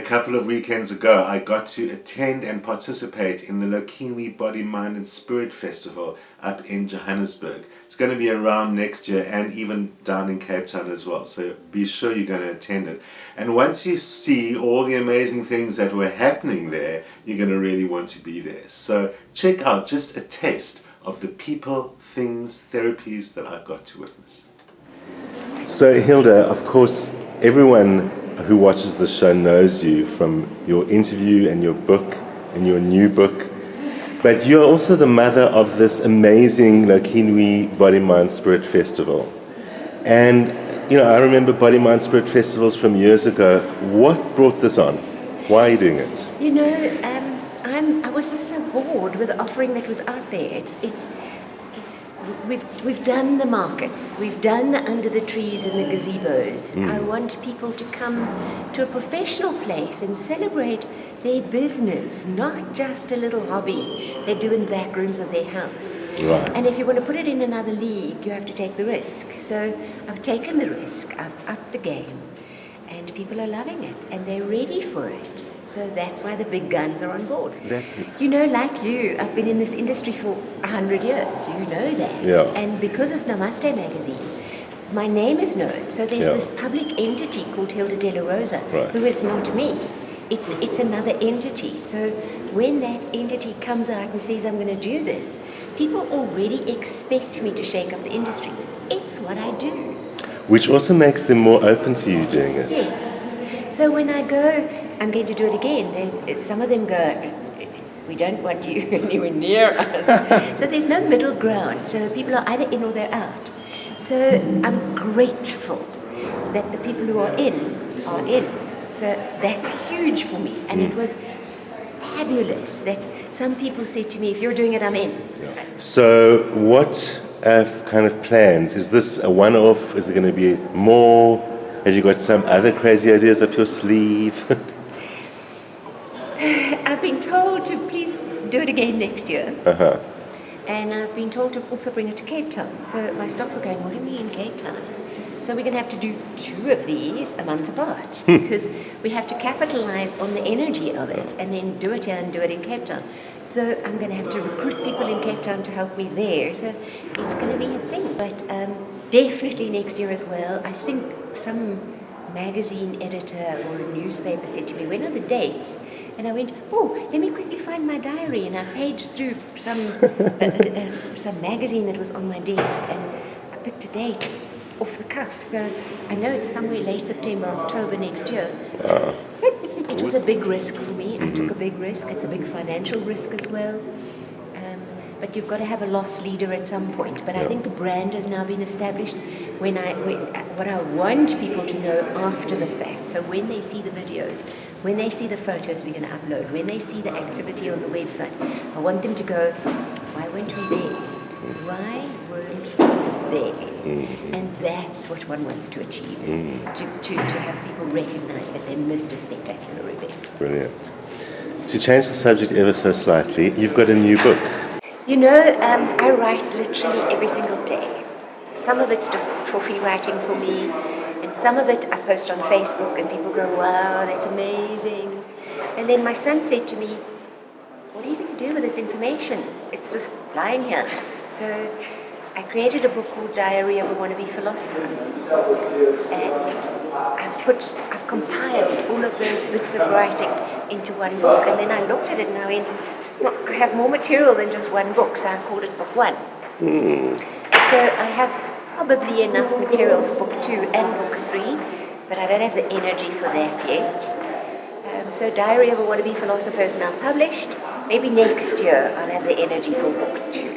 couple of weekends ago, I got to attend and participate in the Lokinwi Body, Mind and Spirit Festival up in Johannesburg. It's going to be around next year and even down in Cape Town as well, so be sure you're going to attend it. And once you see all the amazing things that were happening there, you're going to really want to be there. So check out just a taste of the people, things, therapies that I got to witness. So Hilda, of course, everyone who watches the show knows you from your interview and your book and your new book, but you're also the mother of this amazing Lokinwi Body, Mind, Spirit Festival. And I remember Body, Mind, Spirit festivals from years ago. What brought this on? Why are you doing it? I was just so bored with the offering that was out there. We've done the markets, we've done the under the trees and the gazebos. I want people to come to a professional place and celebrate their business, not just a little hobby they do in the back rooms of their house. Right. And if you want to put it in another league, you have to take the risk. So I've taken the risk, I've upped the game, and people are loving it and they're ready for it. So that's why the big guns are on board. Like you, I've been in this industry for 100 years. You know that. Yeah. And because of Namaste magazine, my name is known. So there's this public entity called Hilda de la Rosa, who is not me. It's another entity. So when that entity comes out and says, I'm going to do this, people already expect me to shake up the industry. It's what I do. Which also makes them more open to you doing it. Yes. So when I go, I'm going to do it again. Some of them go, we don't want you anywhere near us. So there's no middle ground. So people are either in or they're out. So I'm grateful that the people who are in are in. So that's huge for me. And it was fabulous that some people said to me, if you're doing it, I'm in. Yeah. So what kind of plans? Is this a one-off? Is it going to be more? Have you got some other crazy ideas up your sleeve? I've been told to please do it again next year. Uh-huh. And I've been told to also bring it to Cape Town. So my staff are going, what do you mean Cape Town? So we're going to have to do 2 of these a month apart because we have to capitalize on the energy of it and then do it here and do it in Cape Town. So I'm going to have to recruit people in Cape Town to help me there. So it's going to be a thing. But definitely next year as well. I think some magazine editor or a newspaper said to me, when are the dates? And I went, let me quickly find my diary. And I paged through some magazine that was on my desk and I picked a date off the cuff. So I know it's somewhere late September, October next year. So it was a big risk for me. I took a big risk. It's a big financial risk as well. But you've got to have a loss leader at some point. But I think the brand has now been established. What I want people to know after the fact, so when they see the videos, when they see the photos we're going to upload, when they see the activity on the website, I want them to go, why weren't we there? Why weren't we there? And that's what one wants to achieve, is to have people recognize that they missed a spectacular event. Brilliant. To change the subject ever so slightly, you've got a new book. I write literally every single day. Some of it's just for free writing for me, and some of it I post on Facebook and people go, wow, that's amazing. And then my son said to me, what are you going to do with this information? It's just lying here. So I created a book called Diary of a Wannabe Philosopher. And I've compiled all of those bits of writing into one book. And then I looked at it and I went, well, I have more material than just one book, so I called it Book 1. So I have probably enough material for Book 2 and Book 3, but I don't have the energy for that yet. So Diary of a Wannabe Philosopher is now published. Maybe next year I'll have the energy for Book 2.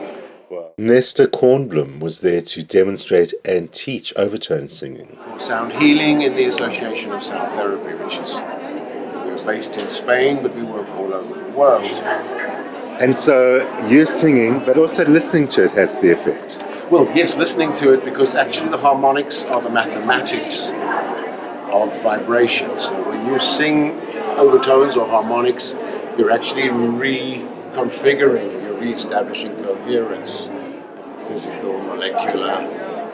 Wow. Nesta Kornblum was there to demonstrate and teach overtone singing. Sound healing in the Association of Sound Therapy, which is, we're based in Spain, but we work all over the world. And so you're singing, but also listening to it has the effect. Well, yes, listening to it, because actually the harmonics are the mathematics of vibration. So when you sing overtones or harmonics, you're actually reconfiguring, you're re-establishing coherence at the physical, molecular,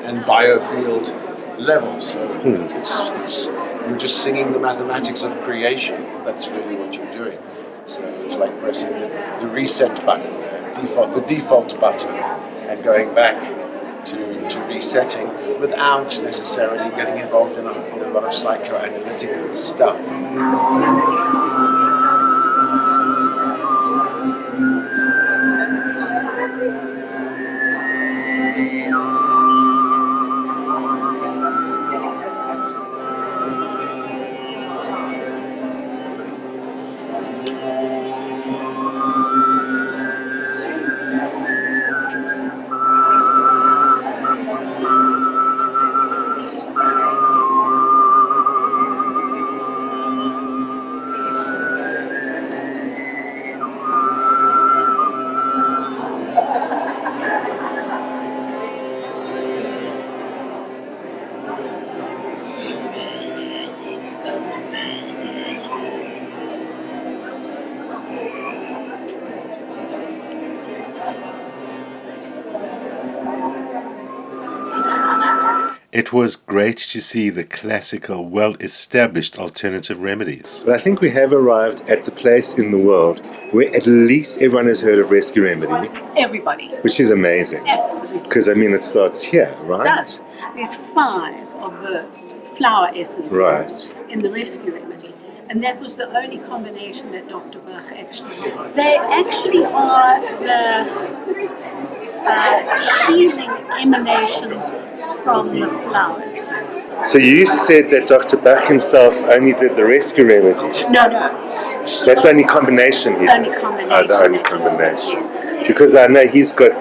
and biofield levels. So it's you're just singing the mathematics of creation. That's really what you're doing. So it's like pressing the reset button, the default button, and going back to resetting without necessarily getting involved in a lot of psychoanalytical stuff. It was great to see the classical, well-established alternative remedies. But I think we have arrived at the place in the world where at least everyone has heard of Rescue Remedy. Everybody. Which is amazing. Absolutely. Because, I mean, it starts here, right? It does. There's 5 of the flower essences in the Rescue Remedy. And that was the only combination that Dr. Bach actually... They actually are the healing emanations from the flowers. So you said that Dr. Bach himself only did the Rescue Remedy? No. That's the only combination he did? Only combination. Oh, the only combination. Yes. Because I know he's got,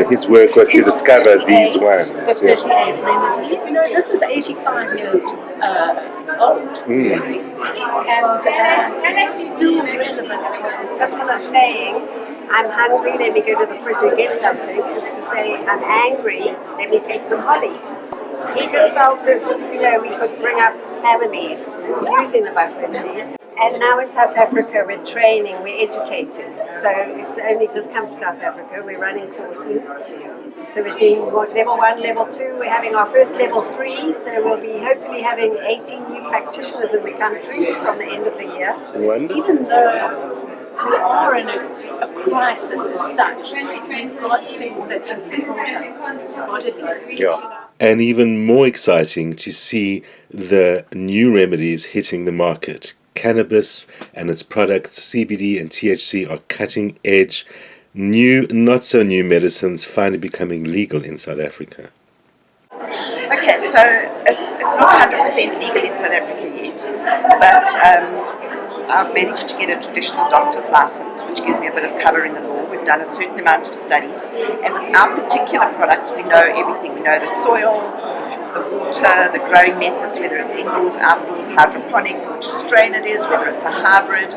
his work was to discover these ones. The 38 remedies. This is 85 years old. Mm. And it's still relevant. As simple as saying, I'm hungry, let me go to the fridge and get something, is to say, I'm angry, let me take some holly. He just felt if, we could bring up families using the Bach remedies. And now in South Africa, we're training, we're educating. So it's only just come to South Africa, we're running courses. So we're doing level 1, level 2, we're having our first level 3, so we'll be hopefully having 18 new practitioners in the country from the end of the year. Wonderful. Even though we are in a crisis as such, we've got things that can support us bodily. Yeah. And even more exciting to see the new remedies hitting the market. Cannabis and its products, CBD and THC, are cutting edge, new, not so new medicines finally becoming legal in South Africa. Okay, so it's not 100% legal in South Africa yet, but I've managed to get a traditional doctor's license, which gives me a bit of cover in the law. We've done a certain amount of studies, and with our particular products, we know everything. We know the soil, the water, the growing methods, whether it's indoors, outdoors, hydroponic, which strain it is, whether it's a hybrid.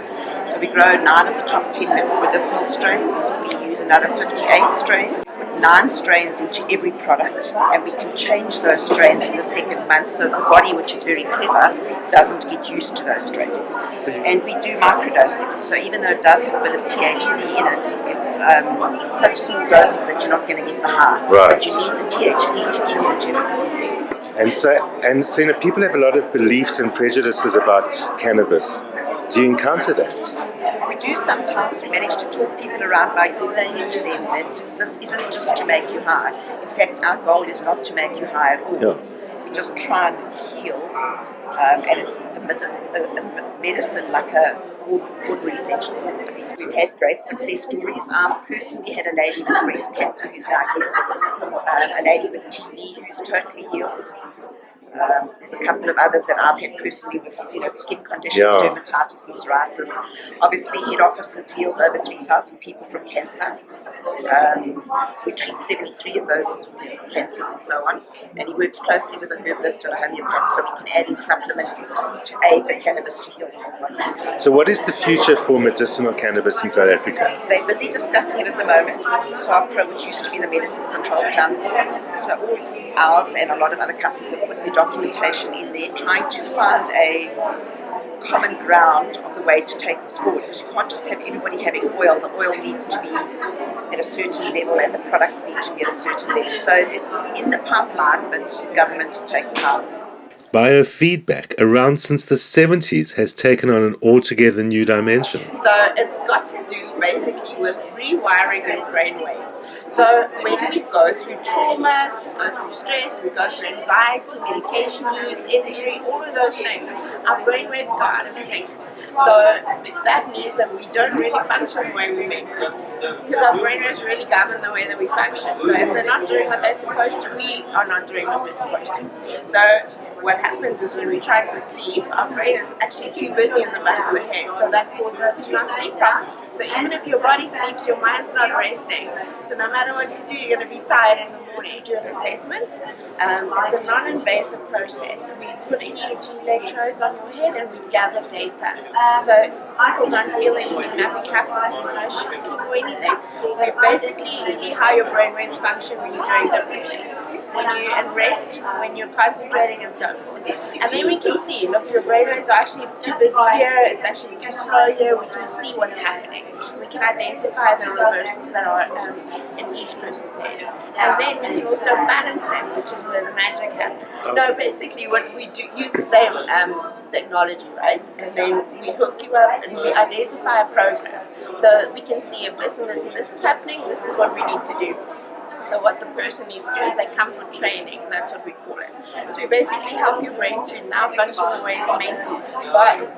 So we grow 9 of the top 10 medicinal strains. We use another 58 strains. Put 9 strains into every product, and we can change those strains in the second month, so the body, which is very clever, doesn't get used to those strains. And we do microdosing, so even though it does have a bit of THC in it, it's such small doses that you're not going to get the high. Right. But you need the THC to kill the genetic disease. And so people have a lot of beliefs and prejudices about cannabis. Do you encounter that? We do sometimes. We manage to talk people around by explaining to them that this isn't just to make you high. In fact, our goal is not to make you high at all. Yeah. We just try and heal, and it's a medicine like a ordinary essential. We've had great success stories. I've personally had a lady with breast cancer who's now healed, a lady with TB who's totally healed. There's a couple of others that I've had personally with skin conditions, dermatitis and psoriasis. Obviously, head office has healed over 3,000 people from cancer. We treat 73 of those cancers and so on. And he works closely with a herbalist and a homeopath, so we can add in supplements to aid the cannabis to heal the whole body. So what is the future for medicinal cannabis in South Africa? They're busy discussing it at the moment with SAPRA, which used to be the Medicine Control Council. So all ours and a lot of other companies have put their documentation in there, trying to find a common ground of the way to take this forward, because you can't just have everybody having oil. The oil needs to be at a certain level and the products need to be at a certain level. So it's in the pipeline, but government takes time. Biofeedback, around since the 70s, has taken on an altogether new dimension. So it's got to do basically with rewiring your brain waves. So when we go through traumas, we go through stress, we go through anxiety, medication use, injury, all of those things, our brain waves go out of sync. So that means that we don't really function the way we meant to, because our brain waves really govern the way that we function. So if they're not doing what they're supposed to, we are not doing what we're supposed to. So what happens is when we try to sleep, our brain is actually too busy in the back of the head, so that causes us to not sleep properly. So even if your body sleeps, your mind's not resting. So no matter what you do, you're going to be tired in the morning. We do an assessment. It's a non-invasive process. We put EEG electrodes on your head and we gather data. So people don't feel anything, nothing happens, there's no shaking or anything. We basically see how your brainwaves function when you're doing different things. When you're at rest, when you're concentrating and so forth. And then we can see, look, your brainwaves are actually too busy here, it's actually too slow here, we can see what's happening. We can identify the reversals that are in each person's head. And then we can also balance them, which is where the magic happens. No, basically what we do, use the same technology, right? And then we hook you up and we identify a program so that we can see if this and this and this is happening, this is what we need to do. So what the person needs to do is they come for training, that's what we call it. So we basically help your brain to now function the way it's meant to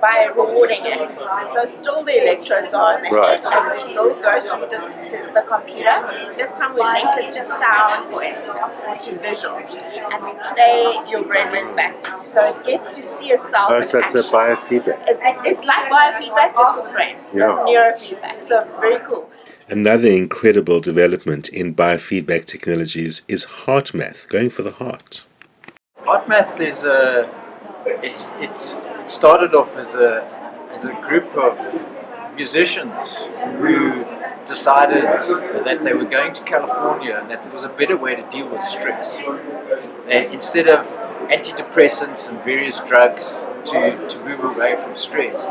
by rewarding it. So still the electrodes are in the head and it still goes through the computer. This time we link it to sound, for instance, or to visuals, and we play your brainwaves back to you. So it gets to see itself in So it's a action. biofeedback. It's like biofeedback just for the brain. Yeah. It's neurofeedback, so very cool. Another incredible development in biofeedback technologies is heart math, going for the heart. Heart math is it started off as a group of musicians who decided that they were going to California and that there was a better way to deal with stress. Instead of antidepressants and various drugs to move away from stress,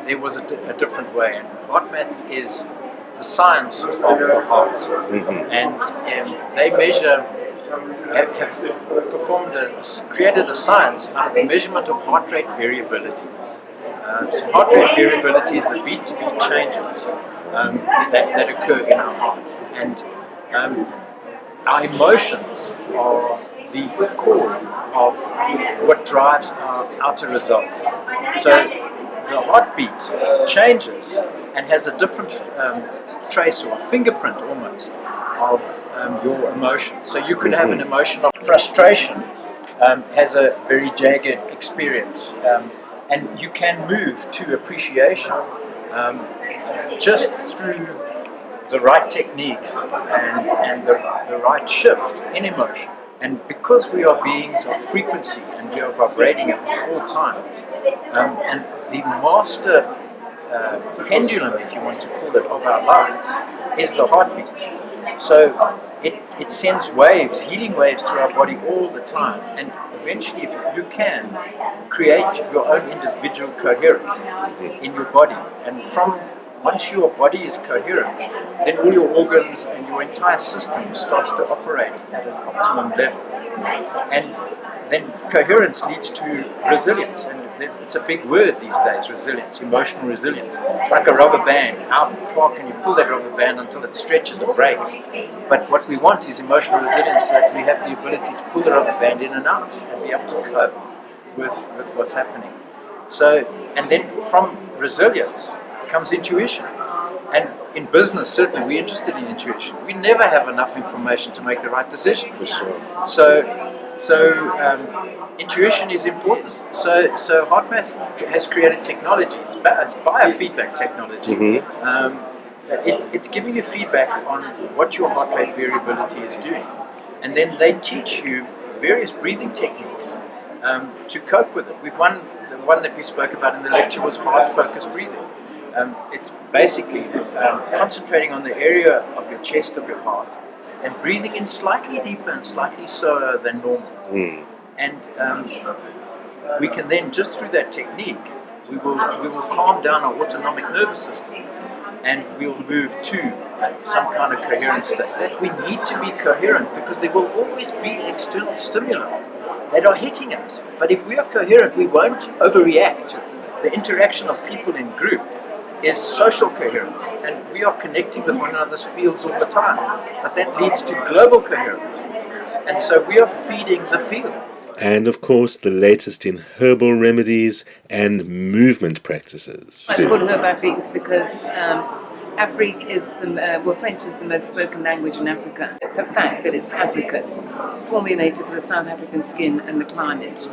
there was a different way. And heart math is the science of the heart, and they have created a science out of the measurement of heart rate variability. So heart rate variability is the beat-to-beat changes that occur in our heart, and our emotions are the core of what drives our outer results. So the heartbeat changes and has a different trace or fingerprint almost of your emotion. So you could have an emotion of frustration, has a very jagged experience, and you can move to appreciation just through the right techniques and the right shift in emotion. And because we are beings of frequency and we are vibrating at all times, and the master pendulum, if you want to call it, of our lives is the heartbeat. So it sends waves, healing waves through our body all the time, and eventually if you can create your own individual coherence in your body, and once your body is coherent, then all your organs and your entire system starts to operate at an optimum level. And then coherence leads to resilience, and it's a big word these days, resilience, emotional resilience. It's like a rubber band. How far can you pull that rubber band until it stretches and breaks? But what we want is emotional resilience, so that we have the ability to pull the rubber band in and out and be able to cope with what's happening. So, and then from resilience comes intuition. And in business, certainly, we're interested in intuition. We never have enough information to make the right decision. So intuition is important. So HeartMath has created technology. It's biofeedback technology. It's giving you feedback on what your heart rate variability is doing, and then they teach you various breathing techniques to cope with it. The one that we spoke about in the lecture was heart-focused breathing. It's basically concentrating on the area of your chest of your heart and breathing in slightly deeper and slightly slower than normal. And we can then, just through that technique, we will calm down our autonomic nervous system, and we'll move to some kind of coherent state. That we need to be coherent because there will always be external stimuli that are hitting us. But if we are coherent, we won't overreact. The interaction of people in group is social coherence, and we are connecting with one another's fields all the time. But that leads to global coherence. And so we are feeding the field. And of course, the latest in herbal remedies and movement practices. It's called Herb Afrique because Afrique is French is the most spoken language in Africa. It's a fact that it's African, formulated for the South African skin and the climate.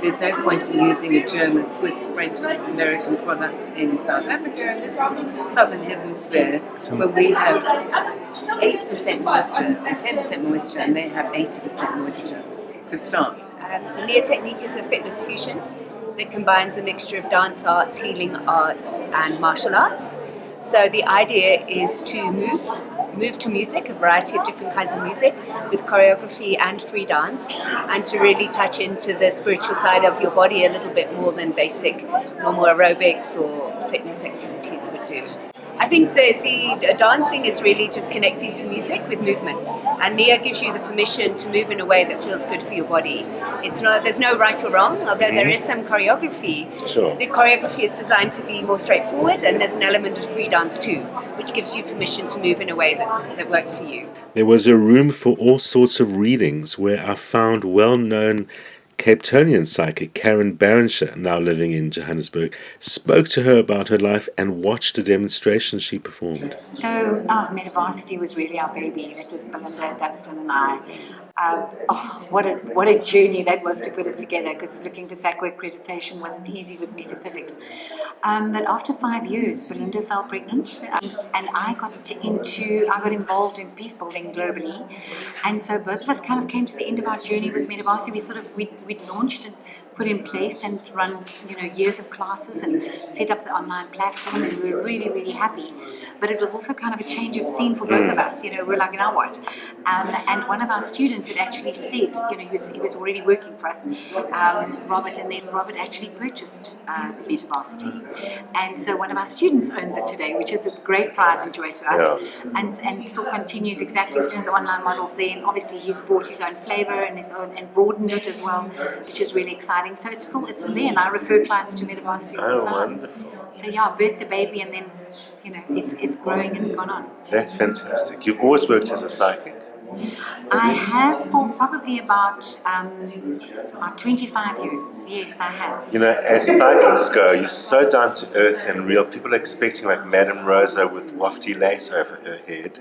There's no point in using a German, Swiss, French, American product in South Africa, in this southern hemisphere, where we have 8% moisture, or 10% moisture, and they have 80% moisture. For start. The Nia technique is a fitness fusion that combines a mixture of dance arts, healing arts, and martial arts. So the idea is to move to music, a variety of different kinds of music, with choreography and free dance, and to really touch into the spiritual side of your body a little bit more than basic normal aerobics or fitness activities would do. I think the dancing is really just connecting to music with movement, and Nia gives you the permission to move in a way that feels good for your body. There's no right or wrrong, although there is some choreography. Sure. The choreography is designed to be more straightforward, and there's an element of free dance too, which gives you permission to move in a way that works for you. There was a room for all sorts of readings where I found well-known Cape Townian psychic Karen Berenson, now living in Johannesburg, spoke to her about her life and watched the demonstrations she performed. So, Medicinal was really our baby. That was Belinda, Dustin and I. What a journey that was to put it together, because looking for SACWA accreditation wasn't easy with metaphysics. But after 5 years, Belinda fell pregnant, and I got involved in peace building globally, and so both of us kind of came to the end of our journey with Medicinal. We launched and put in place and run years of classes and set up the online platform, and we were really, really happy. But it was also kind of a change of scene for both of us. We're like, now what? And one of our students had actually said, he was already working for us, Robert, and then Robert actually purchased Medicinal. And so one of our students owns it today, which is a great pride and joy to us, and still continues exactly within the online models there. And obviously he's brought his own flavor and broadened it as well, which is really exciting. So it's still there, and I refer clients to Medicinal all the time. Wonderful. So birthed the baby, and then it's growing and gone on. That's fantastic. You've always worked as a psychic? I have for probably about 25 years. Yes, I have. As psychics go, you're so down to earth and real. People are expecting like Madame Rosa with wafty lace over her head.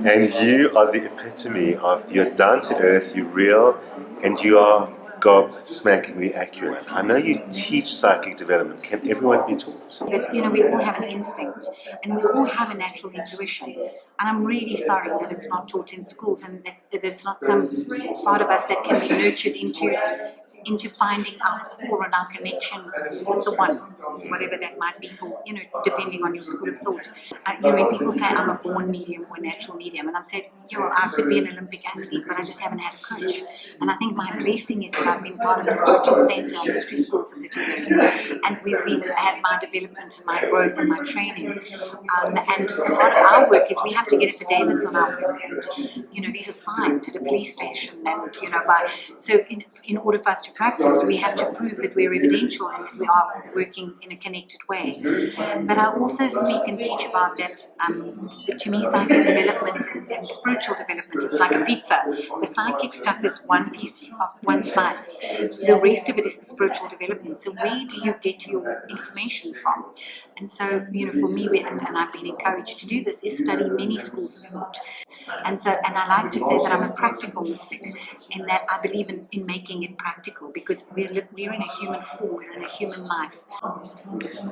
And you are the epitome of you're down to earth, you're real, and you are gobsmackingly accurate. I know you teach psychic development. Can everyone be taught? That we all have an instinct, and we all have a natural intuition. And I'm really sorry that it's not taught in schools, and that it's not some part of us that can be nurtured into finding our core and our connection with the one, whatever that might be for, depending on your school of thought. When people say I'm a born medium or natural medium, and I'm saying, I could be an Olympic athlete, but I just haven't had a coach. And I think my blessing is that I've been part of a spiritual center and history school for 30 years, and we've had my development and my growth and my training. And part of our work is we have to get affidavits on our work, and these are signed at a police station, and so in order for us to practice, we have to prove that we're evidential and that we are working in a connected way. But I also speak and teach about that. To me, psychic development and spiritual development, it's like a pizza. The psychic stuff is one piece of one slice. The rest of it is the spiritual development. So where do you get your information from? And so, for me, and I've been encouraged to do this, is study many schools of thought. And I like to say that I'm a practical mystic, in that I believe in making it practical, because we're in a human form, we're in a human life.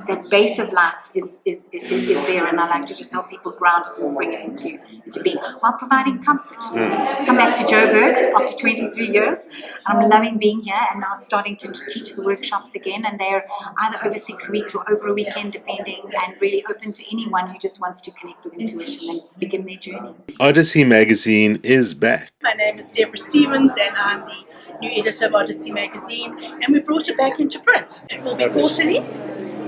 That base of life is there, and I like to just help people ground it and bring it into being, while providing comfort. Come back to Joburg after 23 years, and I'm loving being here, and now starting to teach the workshops again, and they're either over 6 weeks or over a weekend, depending, and really open to anyone who just wants to connect with intuition and begin their journey. Odyssey Magazine is back. My name is Deborah Stevens, and I'm the new editor of Odyssey Magazine, and we brought it back into print. It will be quarterly,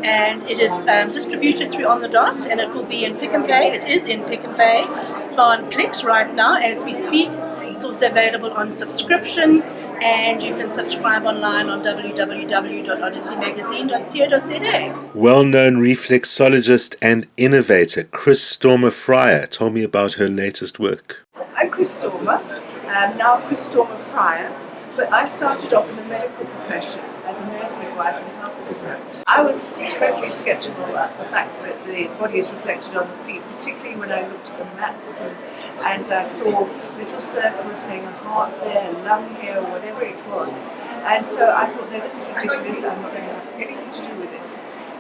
and it is distributed through On the Dot, and it will be in Pick and Pay. It is in Pick and Pay, Spar and Clicks right now as we speak. It's also available on subscription, And you can subscribe online on www.odysseymagazine.co.za. Well-known reflexologist and innovator Chris Stormer Fryer told me about her latest work. I'm Chris Stormer, now Chris Stormer Fryer, but I started off in the medical profession as a nurse midwife and health visitor. I was totally sceptical about the fact that the body is reflected on the feet, particularly when I looked at the mats and saw little circles saying a heart there, a lung here, or whatever it was. And so I thought, no, this is ridiculous, I'm not going to have anything to do with it.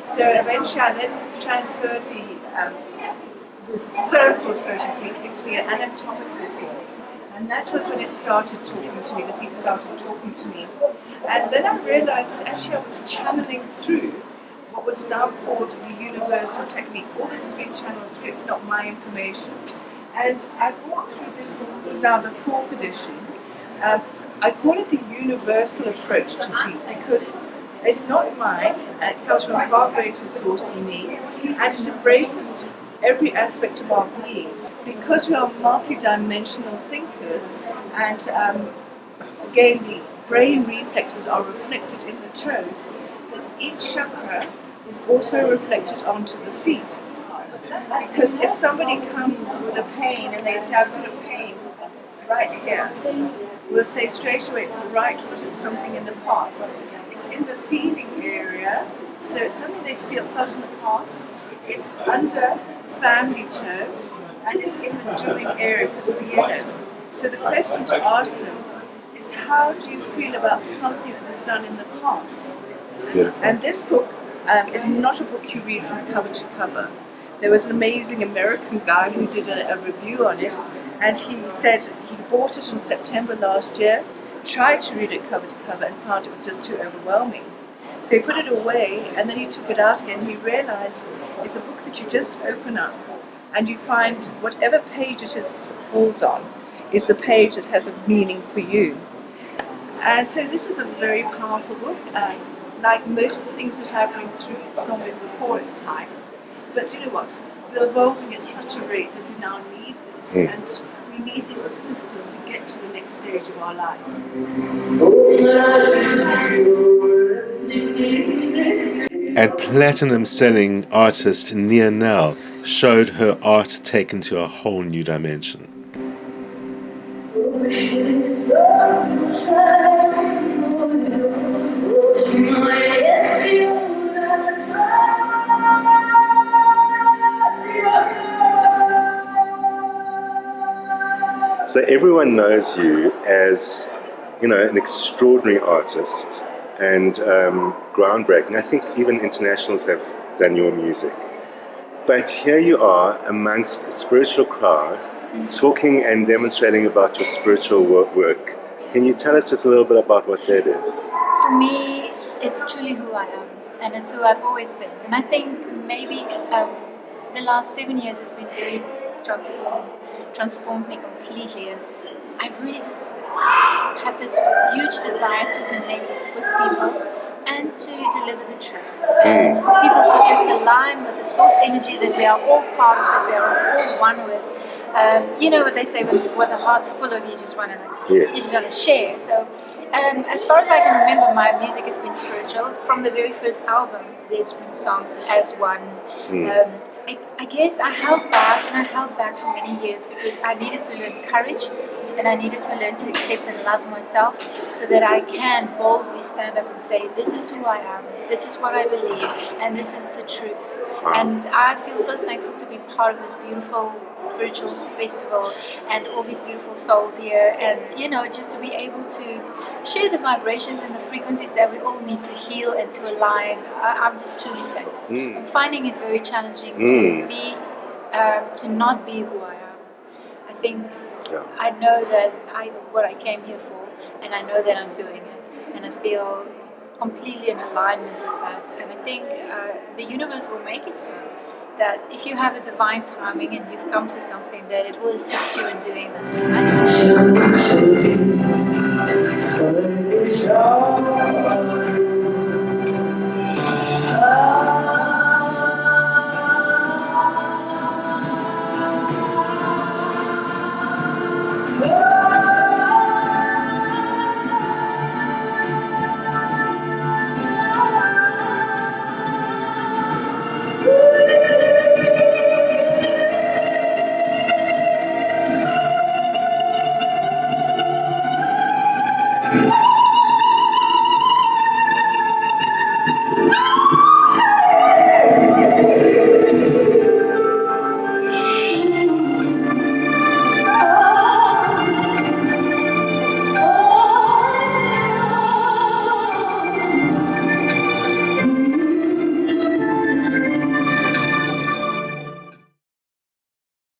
So eventually I then transferred the circle, so to speak, into the anatomical form. And that was when it started talking to me, the feet started talking to me. And then I realized that actually I was channeling through what was now called the universal technique. All this has been channeled through, it's not my information. And I walked through this book, this is now the 4th edition. I call it the universal approach to feet because it's not mine, it comes from a far greater source than me, and it embraces every aspect of our beings. Because we are multi-dimensional thinkers, and again the brain reflexes are reflected in the toes, that each chakra is also reflected onto the feet. Because if somebody comes with a pain and they say, I've got a pain right here, we'll say straight away it's the right foot, it's something in the past. It's in the feeling area, so it's something they felt in the past. It's under family toe, and it's in the doing area because of the yellow. So the question to ask them is, how do you feel about something that was done in the past? Beautiful. And this book is not a book you read from cover to cover. There was an amazing American guy who did a review on it, and he said he bought it in September last year, tried to read it cover to cover and found it was just too overwhelming. So he put it away, and then he took it out again. He realized it's a book that you just open up and you find whatever page it falls on is the page that has a meaning for you. And so this is a very powerful book. Like most things that I bring through, it's always before its time. But you know what? We're evolving at such a rate that we now need this, and we need these assistants to get to the next stage of our life. And platinum-selling artist Nia Nell showed her art taken to a whole new dimension. So everyone knows you as, an extraordinary artist and groundbreaking. I think even internationals have done your music. But here you are amongst a spiritual crowd, talking and demonstrating about your spiritual work. Can you tell us just a little bit about what that is? For me, it's truly who I am, and it's who I've always been. And I think maybe the last 7 years has been very transformed me completely, and I really just have this huge desire to connect with people and to deliver the truth. And for people to just align with the source energy that we are all part of, that we are all one with. You know what they say, when the heart's full of, you just want to share. So as far as I can remember, my music has been spiritual. From the very first album, there's been songs as one. I guess I held back for many years because I needed to learn courage, and I needed to learn to accept and love myself so that I can boldly stand up and say, this is who I am, this is what I believe, and this is the truth. And I feel so thankful to be part of this beautiful spiritual festival and all these beautiful souls here, and just to be able to share the vibrations and the frequencies that we all need to heal and to align. I'm just truly thankful. I'm finding it very challenging to not be who I am. I think I know that what I came here for, and I know that I'm doing it, and I feel completely in alignment with that. And I think the universe will make it so that if you have a divine timing and you've come for something, that it will assist you in doing that.